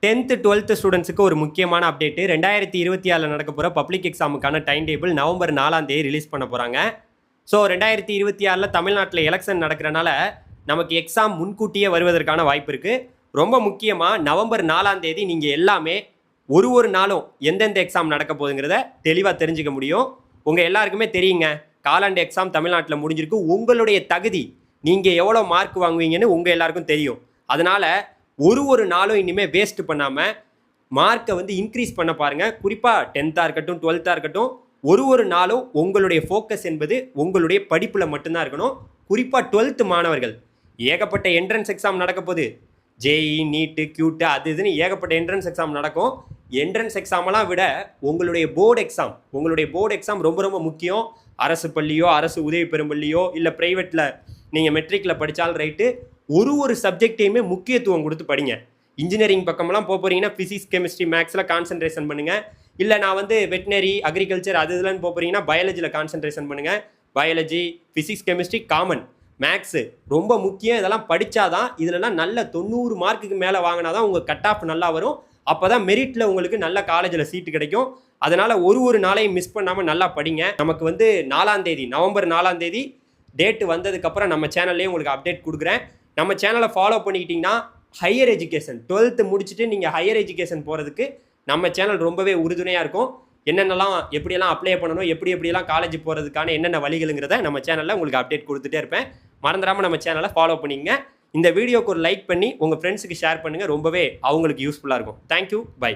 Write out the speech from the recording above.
10th 12th ஸ்டூடெண்ட்ஸுக்கு ஒரு முக்கியமான அப்டேட். 2024 நடக்க போகிற பப்ளிக் எக்ஸாமுக்கான டைம் டேபிள் நவம்பர் 4ஆம் தேதி ரிலீஸ் பண்ண போகிறாங்க. ஸோ 2026 தமிழ்நாட்டில் எலெக்ஷன் நடக்கிறனால நமக்கு எக்ஸாம் முன்கூட்டியே வருவதற்கான வாய்ப்பு இருக்குது. ரொம்ப முக்கியமாக நவம்பர் 4ஆம் தேதி நீங்கள் எல்லாமே ஒரு நாளும் எந்தெந்த எக்ஸாம் நடக்க போகுதுங்கிறத தெளிவாக தெரிஞ்சுக்க முடியும். உங்கள் எல்லாருக்குமே தெரியுங்க, காலாண்டு எக்ஸாம் தமிழ்நாட்டில் முடிஞ்சிருக்கு. உங்களுடைய தகுதி, நீங்கள் எவ்வளோ மார்க் வாங்குவீங்கன்னு உங்கள் எல்லாருக்கும் தெரியும். அதனால் ஒரு நாளும் இனிமேல் வேஸ்ட் பண்ணாமல் மார்க்கை இன்க்ரீஸ் பண்ண பாருங்கள். குறிப்பாக 10th இருக்கட்டும் 12th இருக்கட்டும், ஒரு நாளும் உங்களுடைய ஃபோக்கஸ் என்பது உங்களுடைய படிப்பில் மட்டும்தான் இருக்கணும். குறிப்பாக 12th மாணவர்கள், ஏகப்பட்ட என்ட்ரன்ஸ் எக்ஸாம் நடக்க போகுது. ஜேஇ, நீட்டு, கியூட்டு, அது இதுன்னு ஏகப்பட்ட என்ட்ரன்ஸ் எக்ஸாம் நடக்கும். என்ட்ரன்ஸ் எக்ஸாமெல்லாம் விட உங்களுடைய போர்டு எக்ஸாம் ரொம்ப முக்கியம். அரசு பள்ளியோ, அரசு உதவி பெறும் பள்ளியோ, இல்லை ப்ரைவேட்டில் நீங்கள் மெட்ரிக்கில் படித்தாலும் ரைட்டு, ஒரு சப்ஜெக்டையுமே முக்கியத்துவம் கொடுத்து படிங்க. இன்ஜினியரிங் பக்கமெல்லாம் போகிறீங்கன்னா ஃபிசிக்ஸ், கெமிஸ்ட்ரி, மேக்ஸில் கான்சன்ட்ரேஷன் பண்ணுங்கள். இல்லை நான் வெட்டினரி, அக்ரிகல்ச்சர் அது இதெல்லாம் போகிறீங்கன்னா பயாலஜியில் கான்சன்ட்ரேஷன் பண்ணுங்கள். Biology, physics, chemistry common, maths ரொம்ப முக்கியம். இதெல்லாம் படித்தாதான், இதிலலாம் நல்ல 90 மார்க்குக்கு மேலே வாங்கினா தான் உங்கள் கட் ஆஃப் நல்லா வரும். அப்போ தான் மெரிட்டில் உங்களுக்கு நல்ல காலேஜில் சீட்டு கிடைக்கும். அதனால் ஒரு நாளையும் மிஸ் பண்ணாமல் நல்லா படிங்க. நமக்கு 4ஆம் தேதி, நவம்பர் 4ஆம் தேதி டேட்டு வந்ததுக்கப்புறம் நம்ம சேனல்லேயே உங்களுக்கு அப்டேட் கொடுக்குறேன். நம்ம சேனலை ஃபாலோ பண்ணிக்கிட்டிங்கன்னா ஹையர் எஜுகேஷன் 12th முடிச்சுட்டு நீங்கள் ஹையர் எஜுகேஷன் போகிறதுக்கு நம்ம சேனல் ரொம்பவே உறுதுணையாக இருக்கும். என்னென்னலாம் எப்படியெல்லாம் அப்ளை பண்ணணும், எப்படியெல்லாம் காலேஜ் போகிறதுக்கான என்னென்ன வழிகளுங்கிறத நம்ம சேனலில் உங்களுக்கு அப்டேட் கொடுத்துட்டே இருப்பேன். மறந்துடாமல் நம்ம சேனலை ஃபாலோ பண்ணிக்கங்க. இந்த வீடியோக்கு ஒரு லைக் பண்ணி உங்கள் ஃப்ரெண்ட்ஸுக்கு ஷேர் பண்ணுங்கள். ரொம்பவே அவங்களுக்கு யூஸ்ஃபுல்லாக இருக்கும். Thank you, by.